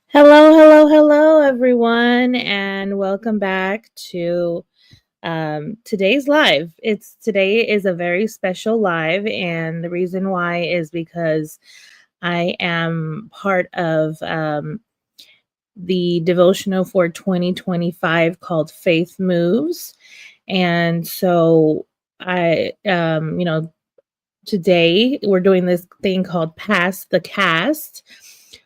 Hello, hello, hello, everyone, and welcome back to today's live. Today is a very special live, and the reason why is because I am part of the devotional for 2025 called Faith Moves, and so today we're doing this thing called Pass the Cast,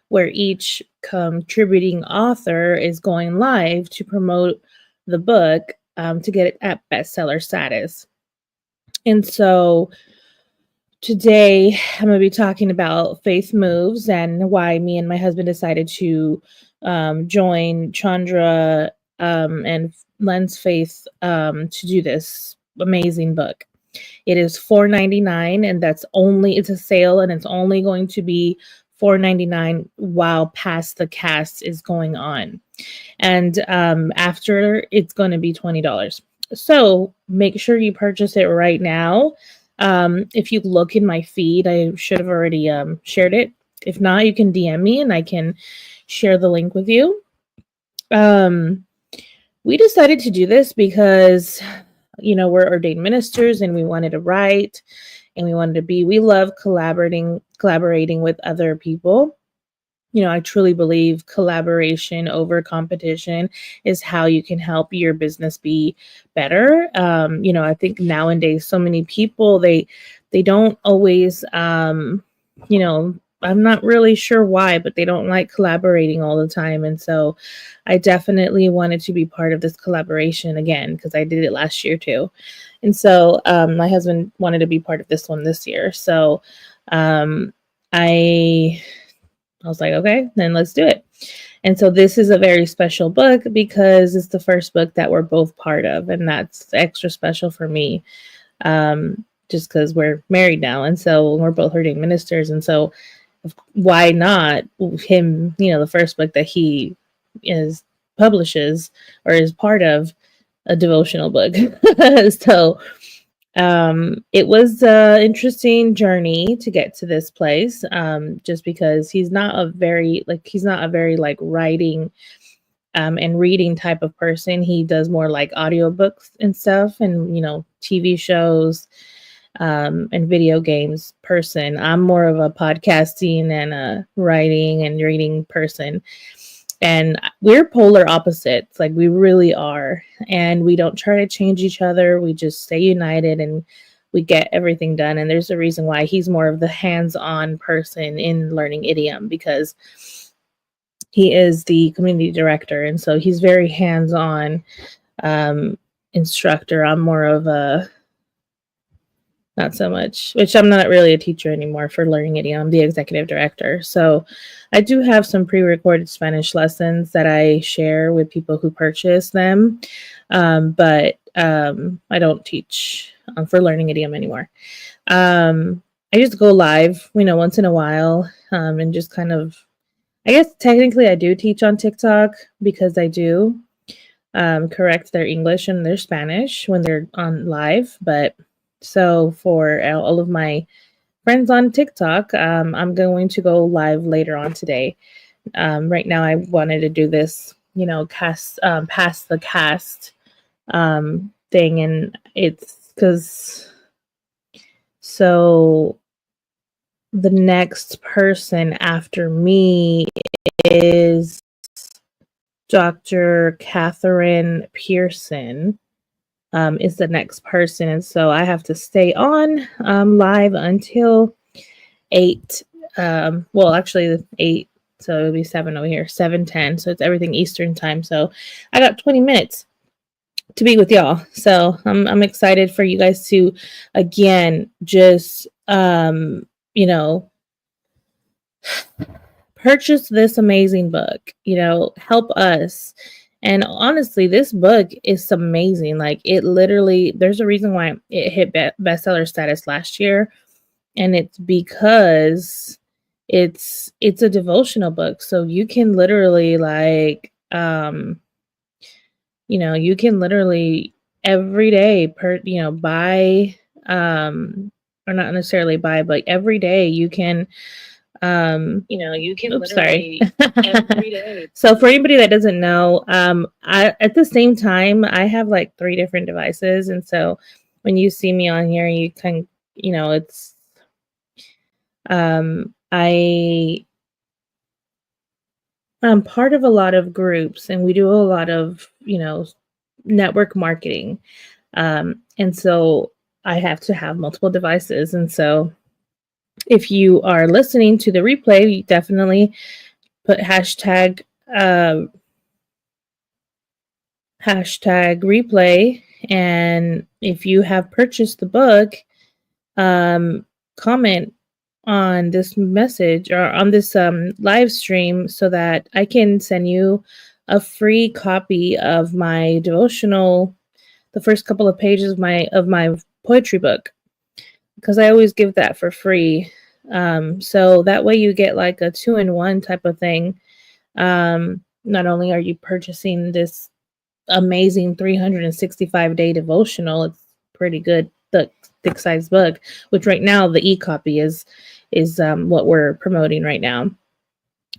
where each contributing author is going live to promote the book to get it at bestseller status. And so today I'm going to be talking about Faith Moves and why me and my husband decided to join Chandra and LensFaith to do this amazing book. It is $4.99, and it's a sale, and it's only going to be $4.99 while Pass the Cast is going on. And after, it's going to be $20. So make sure you purchase it right now. If you look in my feed, I should have already shared it. If not, you can DM me and I can share the link with you. We decided to do this because we're ordained ministers and we wanted to write and we love collaborating with other people. I truly believe collaboration over competition is how you can help your business be better. I think nowadays so many people, they don't always, I'm not really sure why, but they don't like collaborating all the time. And so I definitely wanted to be part of this collaboration again, because I did it last year too. And so my husband wanted to be part of this one this year. So I was like, okay, then let's do it. And so this is a very special book because it's the first book that we're both part of. And that's extra special for me, just because we're married now. And so we're both ordained ministers. And so why not him, the first book that he publishes or is part of, a devotional book. So it was an interesting journey to get to this place, just because he's not a very writing and reading type of person. He does more like audiobooks and stuff and TV shows and video games person. I'm more of a podcasting and a writing and reading person. And we're polar opposites, like we really are. And we don't try to change each other. We just stay united and we get everything done. And there's a reason why he's more of the hands-on person in learning idiom, because he is the community director. And so he's very hands-on instructor. I'm more of a not so much, which I'm not really a teacher anymore for learning idiom. I'm the executive director. So I do have some pre-recorded Spanish lessons that I share with people who purchase them. But I don't teach for learning idiom anymore. I just go live, once in a while, and just kind of, I guess technically I do teach on TikTok because I do correct their English and their Spanish when they're on live. But so for all of my friends on TikTok, I'm going to go live later on today. Right now, I wanted to do this, pass the cast thing, and it's because so the next person after me is Dr. Catherine Pearson. Is the next person. And so I have to stay on live until 8. Actually 8. So it'll be 7 over here, 7:10. So it's everything Eastern time. So I got 20 minutes to be with y'all. So I'm excited for you guys to, again, just, purchase this amazing book, help us. And honestly, this book is amazing. Like it literally, there's a reason why it hit bestseller status last year. And it's because it's a devotional book. So you can literally you can literally every day buy, or not necessarily buy, but every day you can You can literally every day. So for anybody that doesn't know, I at the same time I have like 3 different devices, and so when you see me on here, you can, it's I I'm part of a lot of groups, and we do a lot of, network marketing. And so I have to have multiple devices. And so if you are listening to the replay, you definitely put uh, hashtag replay. And if you have purchased the book, comment on this message or on this live stream so that I can send you a free copy of my devotional, the first couple of pages of my poetry book, because I always give that for free. So that way you get like a 2-in-1 type of thing. Not only are you purchasing this amazing 365-day devotional, it's pretty good, thick size book, which right now the e-copy is what we're promoting right now.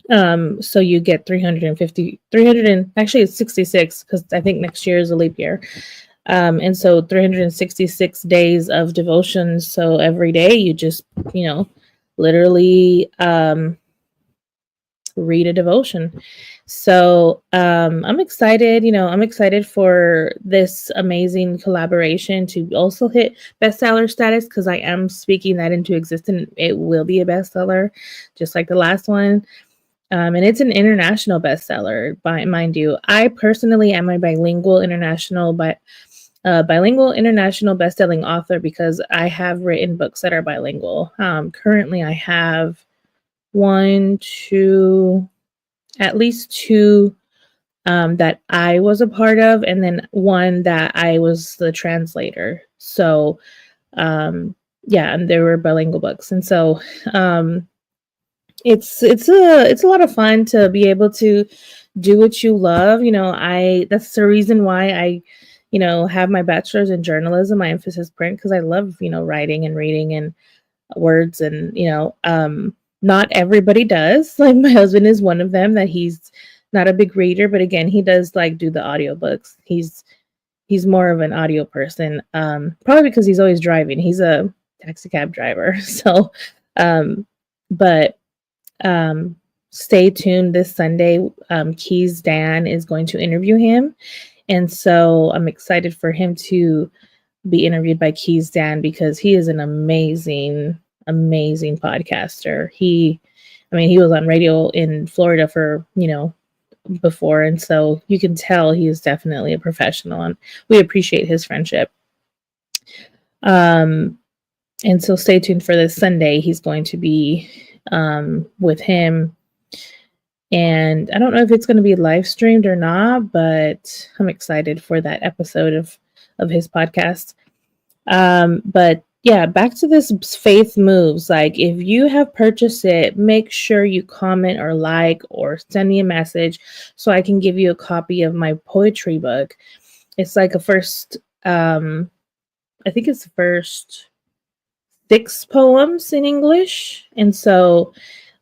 So you get 300 and actually it's 66, because I think next year is a leap year. And so 366 days of devotions. So every day you just, literally read a devotion. So I'm excited. I'm excited for this amazing collaboration to also hit bestseller status, because I am speaking that into existence. It will be a bestseller, just like the last one. And it's an international bestseller, mind you. I personally am a bilingual international best-selling author, because I have written books that are bilingual. Currently, I have at least two that I was a part of, and then one that I was the translator. So, yeah, and they were bilingual books, and so it's a lot of fun to be able to do what you love. That's the reason why I have my bachelor's in journalism, my emphasis print, because I love writing and reading and words, and not everybody does. Like my husband is one of them, that he's not a big reader, but again, he does like do the audiobooks. He's more of an audio person, probably because he's always driving. He's a taxi cab driver. So but stay tuned this Sunday. Keys Dan is going to interview him, and so I'm excited for him to be interviewed by Keys Dan, because he is an amazing podcaster. He was on radio in Florida for, before. And so you can tell he is definitely a professional, and we appreciate his friendship. And so stay tuned for this Sunday. He's going to be with him. And I don't know if it's going to be live streamed or not, but I'm excited for that episode of his podcast. But yeah, back to this Faith Moves. Like, if you have purchased it, make sure you comment or like or send me a message so I can give you a copy of my poetry book. It's like I think it's the first 6 poems in English. And so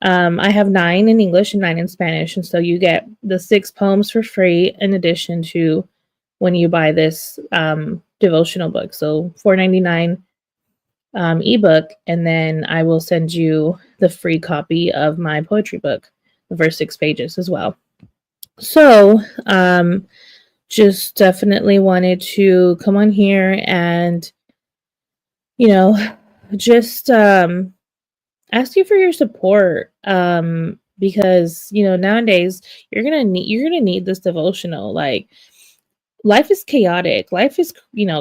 I have 9 in English and 9 in Spanish. And so you get the 6 poems for free in addition to when you buy this devotional book. So $4.99 ebook, and then I will send you the free copy of my poetry book, the first 6 pages as well. So just definitely wanted to come on here and just ask you for your support, because nowadays you're gonna need this devotional. Like, life is chaotic. Life is,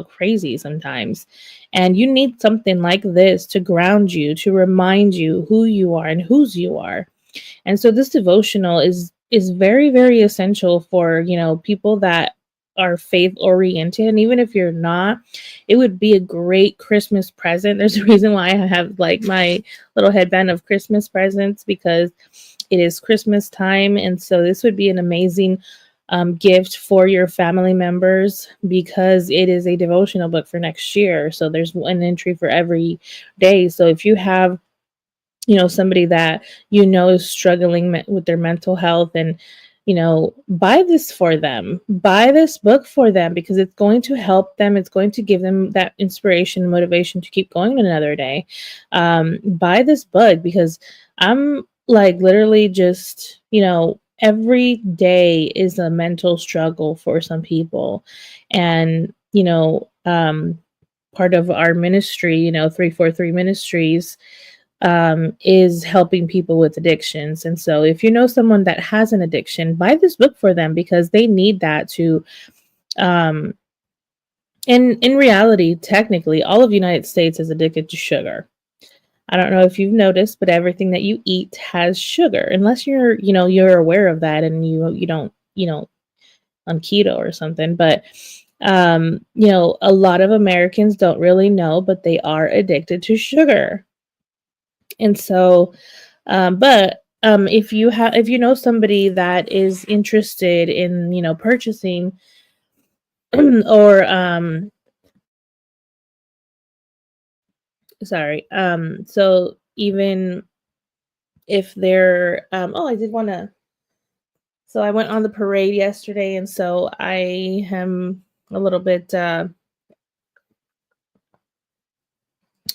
crazy sometimes. And you need something like this to ground you, to remind you who you are and whose you are. And so this devotional is very, very essential for, people that are faith oriented. And even if you're not, it would be a great Christmas present. There's a reason why I have like my little headband of Christmas presents, because it is Christmas time. And so this would be an amazing gift for your family members, because it is a devotional book for next year. So there's one entry for every day. So if you have somebody that is struggling with their mental health, and buy this for them. Buy this book for them because it's going to help them. It's going to give them that inspiration and motivation to keep going another day. Buy this book because I'm like literally just, every day is a mental struggle for some people. And, part of our ministry, 343 Ministries, is helping people with addictions. And so if you know someone that has an addiction, buy this book for them because they need that to, um, in reality, technically, all of the United States is addicted to sugar. I don't know if you've noticed, but everything that you eat has sugar, unless you're aware of that and you don't, on keto or something. But, a lot of Americans don't really know, but they are addicted to sugar. And so, if you know somebody that is interested in, purchasing or sorry, so even if they're oh, I did want to, so I went on the parade yesterday, and so I am a little bit I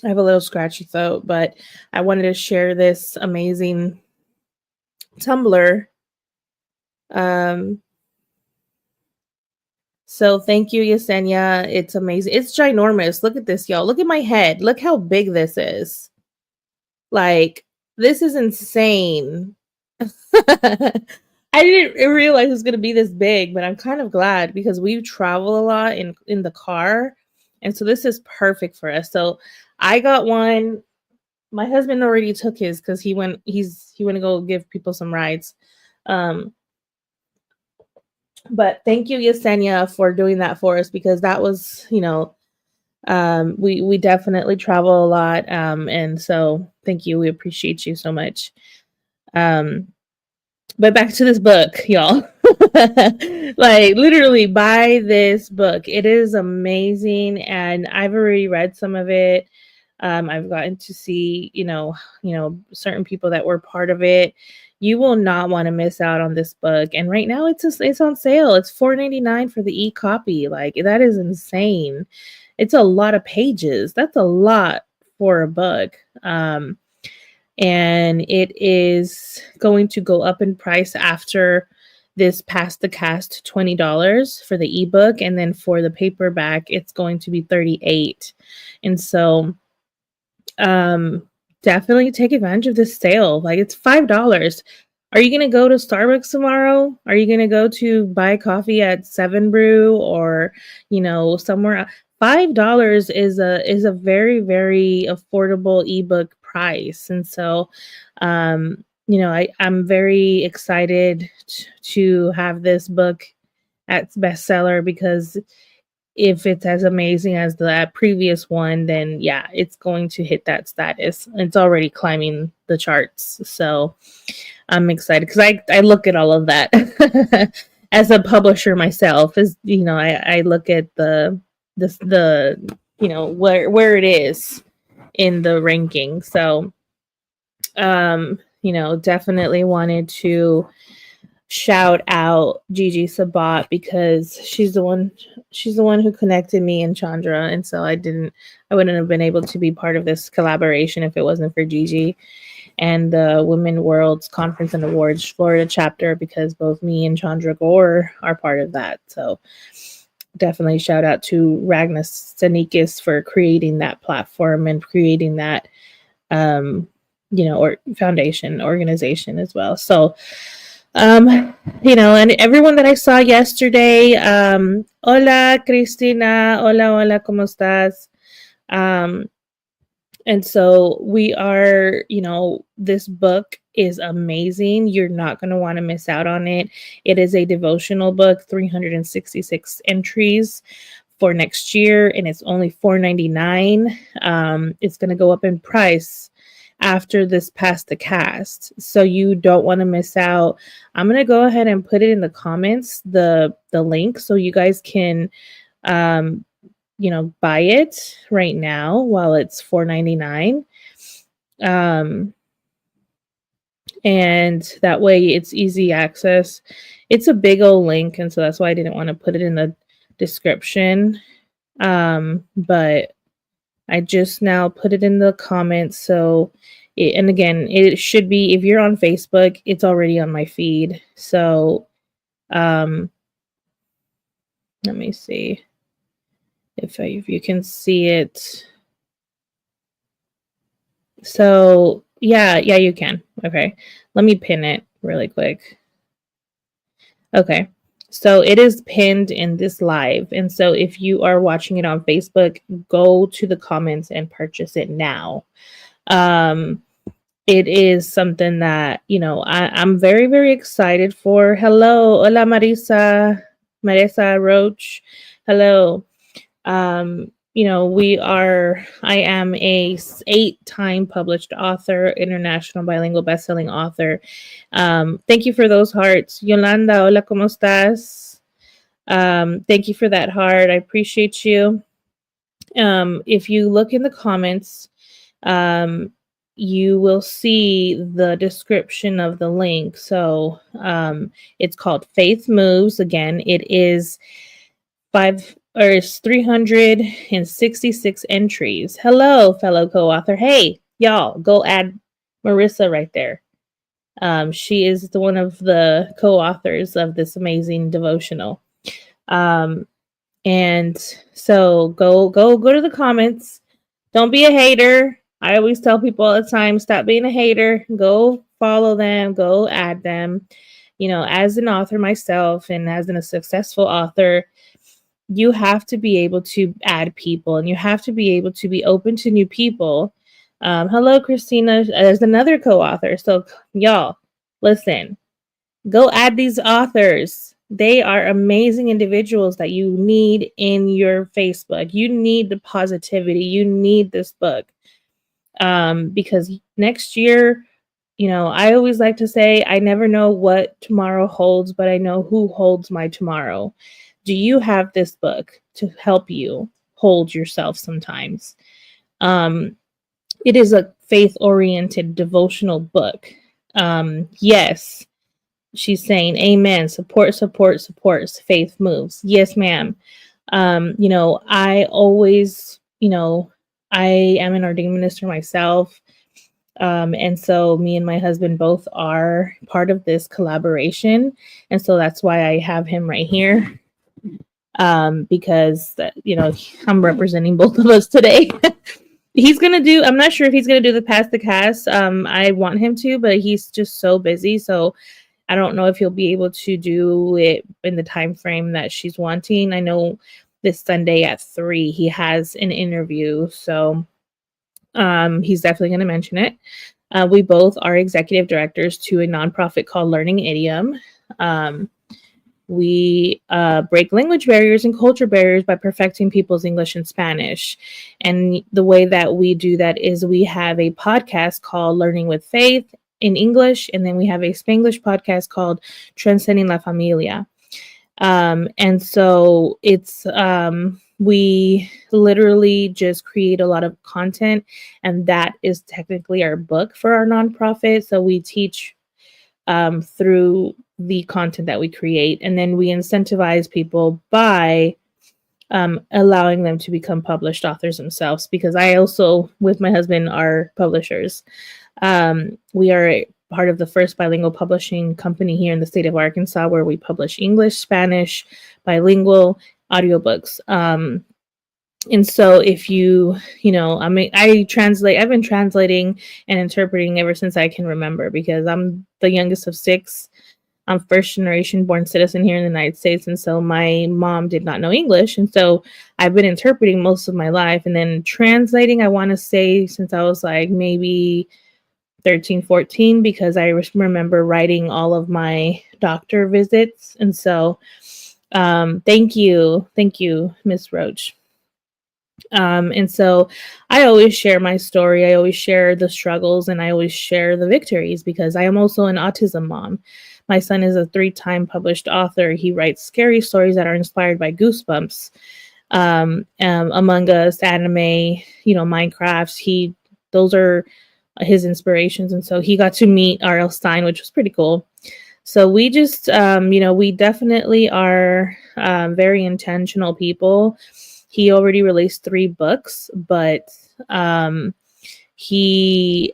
have a little scratchy throat, but I wanted to share this amazing tumbler. um So thank you, Yesenia. It's amazing. It's ginormous. Look at this, y'all. Look at my head. Look how big this is. Like, this is insane. I didn't realize it was going to be this big, but I'm kind of glad because we travel a lot in the car. And so this is perfect for us. So I got one. My husband already took his because he went to go give people some rides. Um, but thank you, Yesenia, for doing that for us because that was, we definitely travel a lot. And so thank you. We appreciate you so much. Um, but back to this book, y'all. Like, literally buy this book. It is amazing, and I've already read some of it. I've gotten to see, certain people that were part of it. You will not want to miss out on this book. And right now it's on sale. It's $4.99 for the e-copy. Like, that is insane. It's a lot of pages. That's a lot for a book. And it is going to go up in price after this Past the Cast, $20 for the ebook, and then for the paperback it's going to be $38. And so definitely take advantage of this sale. Like, it's $5. Are you going to go to Starbucks tomorrow? Are you going to go to buy coffee at Seven Brew or, somewhere? $5 is a very, very affordable ebook price. And so, I'm very excited to have this book at bestseller because if it's as amazing as the previous one, then yeah, it's going to hit that status. It's already climbing the charts. So I'm excited because I look at all of that as a publisher myself. As I look at the where it is in the ranking. So definitely wanted to shout out Gigi Sabat because she's the one who connected me and Chandra, and so I wouldn't have been able to be part of this collaboration if it wasn't for Gigi and the Women Worlds Conference and Awards Florida chapter, because both me and Chandra Gore are part of that. So definitely shout out to Ragnar Stanikis for creating that platform and creating that or foundation organization as well. So and everyone that I saw yesterday, hola Cristina, hola, ¿cómo estás? And so we are, this book is amazing. You're not going to want to miss out on it. It is a devotional book, 366 entries for next year, and it's only $4.99. It's going to go up in price after this Past the Cast, so you don't want to miss out. I'm going to go ahead and put it in the comments, the link, so you guys can buy it right now while it's $4.99. and that way it's easy access. It's a big old link, and so that's why I didn't want to put it in the description. But I just now put it in the comments. So, and again, it should be, if you're on Facebook, it's already on my feed. So, let me see if you can see it. So, yeah, you can. Okay. Let me pin it really quick. Okay. So it is pinned in this live. And so if you are watching it on Facebook, go to the comments and purchase it now. It is something that, I'm very, very excited for. Hello. Hola, Marisa Roach. Hello. I am a 8-time published author, international bilingual bestselling author. Thank you for those hearts. Yolanda, hola, ¿cómo estás? Thank you for that heart. I appreciate you. If you look in the comments, you will see the description of the link. So it's called Faith Moves. Again, it is 366 entries. Hello, fellow co-author. Hey, y'all, go add Marissa right there. She is one of the co-authors of this amazing devotional. And so go to the comments. Don't be a hater. I always tell people all the time, stop being a hater. Go follow them. Go add them. As an author myself and as a successful author, you have to be able to add people, and you have to be able to be open to new people. Hello, Christina. There's another co-author. So y'all, listen, go add these authors. They are amazing individuals that you need in your Facebook. You need the positivity. You need this book. Because next year, I always like to say, I never know what tomorrow holds, but I know who holds my tomorrow. Do you have this book to help you hold yourself sometimes? It is a faith-oriented devotional book. Yes, she's saying amen. Support, Faith Moves. Yes, ma'am. I always, I am an ordained minister myself. And so me and my husband both are part of this collaboration. And so that's why I have him right here. Because I'm representing both of us today. I'm not sure if he's going to do the Pass the Cast. I want him to, but he's just so busy. So I don't know if he'll be able to do it in the time frame that she's wanting. I know this Sunday at 3, he has an interview. So he's definitely going to mention it. We both are executive directors to a nonprofit called Learning Idiom. We break language barriers and culture barriers by perfecting people's English and Spanish. And the way that we do that is we have a podcast called Learning with Faith in English, and then we have a Spanglish podcast called Transcending la Familia. And so it's we literally just create a lot of content, and that is technically our book for our nonprofit. So we teach through the content that we create, and then we incentivize people by allowing them to become published authors themselves, because I also, with my husband, are publishers. We are part of the first bilingual publishing company here in the state of Arkansas, where we publish English, Spanish, bilingual audiobooks. And so if I've been translating and interpreting ever since I can remember, because I'm the youngest of 6. I'm first generation born citizen here in the United States. And so my mom did not know English. And so I've been interpreting most of my life, and then translating, I want to say, since I was like maybe 13, 14, because I remember writing all of my doctor visits. And so thank you, Miss Roach. And so I always share my story. I always share the struggles, and I always share the victories, because I am also an autism mom. My son is a 3-time published author. He writes scary stories that are inspired by Goosebumps, Among Us, anime, Minecraft. Those are his inspirations. And so he got to meet R.L. Stine, which was pretty cool. So we just, we definitely are very intentional people. He already released 3 books, but he's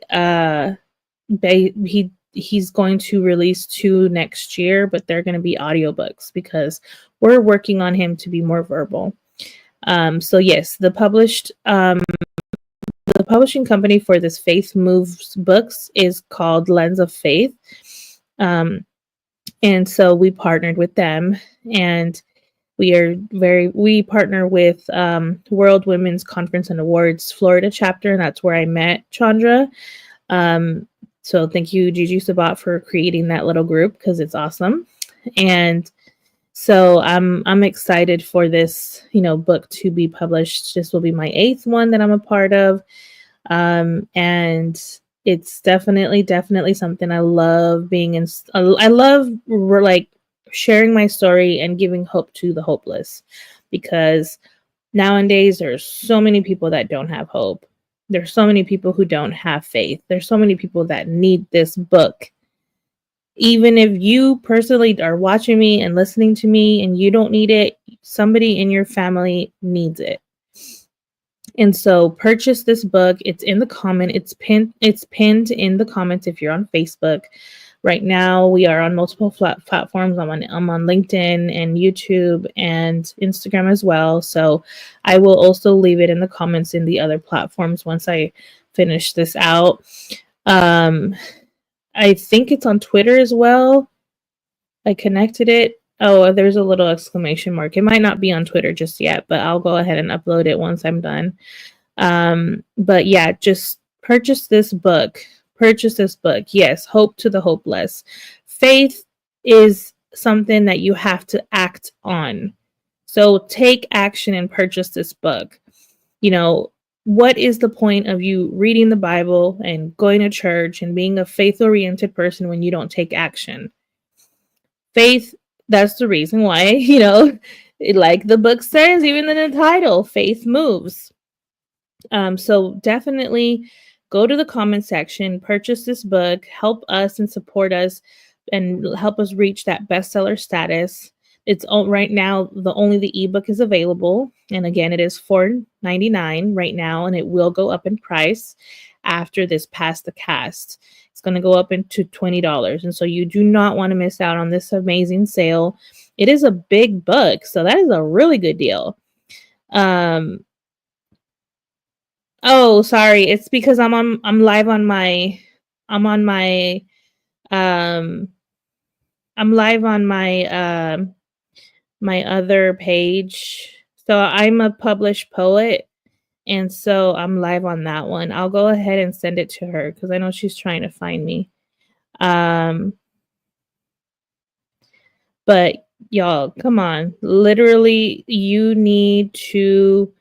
going to release 2 next year, but they're going to be audiobooks because we're working on him to be more verbal. So yes, the publishing company for this Faith Moves books is called Lens of Faith. And so we partnered with them, and we partner with World Women's Conference and Awards Florida chapter, and that's where I met Chandra. So thank you, Gigi Sabat, for creating that little group because it's awesome. And so I'm excited for this, book to be published. This will be my 8th one that I'm a part of. And it's definitely something I love being in. I love like sharing my story and giving hope to the hopeless, because nowadays there's so many people that don't have hope. There's so many people who don't have faith. There's so many people that need this book. Even if you personally are watching me and listening to me and you don't need it, somebody in your family needs it. And so purchase this book. It's in the comment. It's pinned in the comments if you're on Facebook. Right now, we are on multiple platforms. I'm on LinkedIn and YouTube and Instagram as well. So I will also leave it in the comments in the other platforms once I finish this out. I think it's on Twitter as well. I connected it. Oh, there's a little exclamation mark. It might not be on Twitter just yet, but I'll go ahead and upload it once I'm done. But yeah, just purchase this book. Purchase this book. Yes, hope to the hopeless. Faith is something that you have to act on. So take action and purchase this book. What is the point of you reading the Bible and going to church and being a faith-oriented person when you don't take action? Faith, that's the reason why, like the book says, even in the title, Faith Moves. So definitely go to the comment section, purchase this book, help us and support us, and help us reach that bestseller status. It's right now, only the ebook is available. And again, it is $4.99 right now, and it will go up in price after this Pass the Cast. It's going to go up into $20. And so you do not want to miss out on this amazing sale. It is a big book, so that is a really good deal. Oh, sorry. It's because I'm live on my my other page. So I'm a published poet, and so I'm live on that one. I'll go ahead and send it to her because I know she's trying to find me. But y'all, come on. Literally, you need to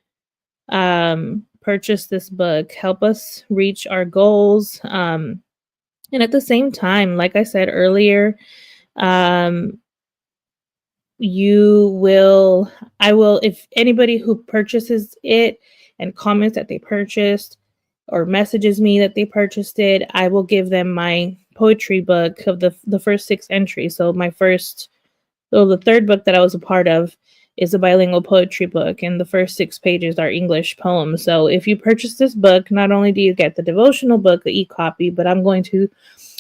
purchase this book. Help us reach our goals. And at the same time, like I said earlier, if anybody who purchases it and comments that they purchased or messages me that they purchased it, I will give them my poetry book of the first 6 entries. So the third book that I was a part of is a bilingual poetry book, and the first 6 pages are English poems. So if you purchase this book, not only do you get the devotional book, the e-copy, but I'm going to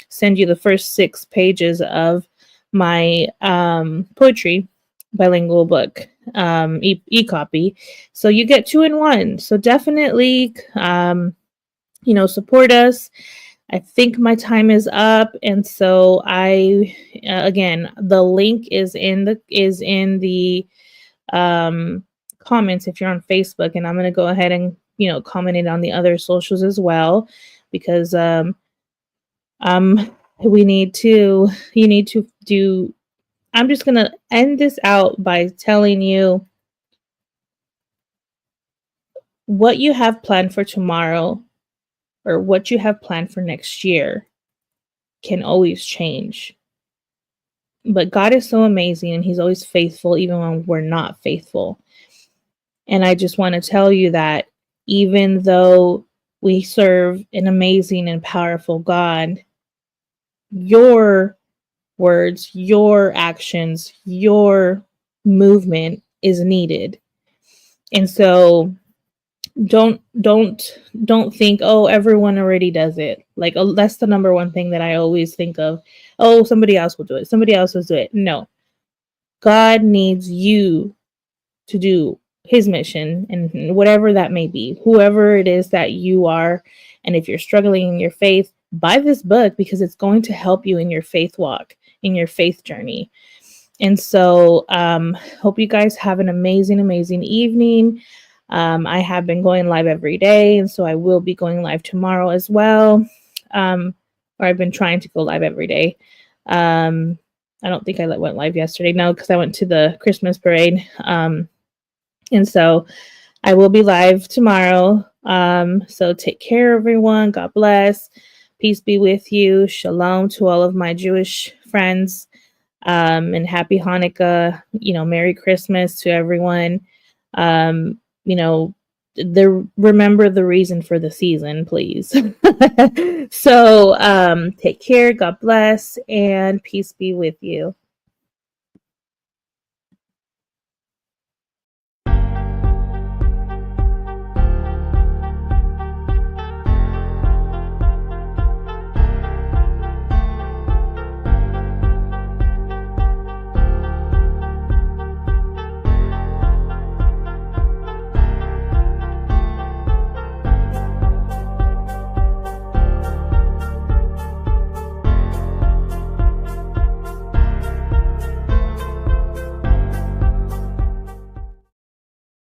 send you the first 6 pages of my poetry bilingual book e-copy. So you get 2 in 1. So definitely, support us. I think my time is up, and so again, the link is in the comments if you're on Facebook, and I'm going to go ahead and comment it on the other socials as well, because you need to do. I'm just going to end this out by telling you what you have planned for tomorrow or what you have planned for next year can always change. But God is so amazing, and he's always faithful even when we're not faithful. And I just want to tell you that even though We serve an amazing and powerful God. Your words, your actions, your movement is needed. And so don't think, oh, everyone already does it. Like, oh, that's the number one thing that I always think of. Oh, somebody else will do it. Somebody else will do it. No. God needs you to do his mission, and whatever that may be, whoever it is that you are. And if you're struggling in your faith, buy this book, because it's going to help you in your faith walk, in your faith journey. And so hope you guys have an amazing evening. I have been going live every day, and so I will be going live tomorrow as well. Or I've been trying to go live every day. I don't think I went live yesterday. No, because I went to the Christmas parade. And so I will be live tomorrow. So take care, everyone. God bless. Peace be with you. Shalom to all of my Jewish friends. And happy Hanukkah. Merry Christmas to everyone. Remember the reason for the season, please. So take care. God bless, and peace be with you.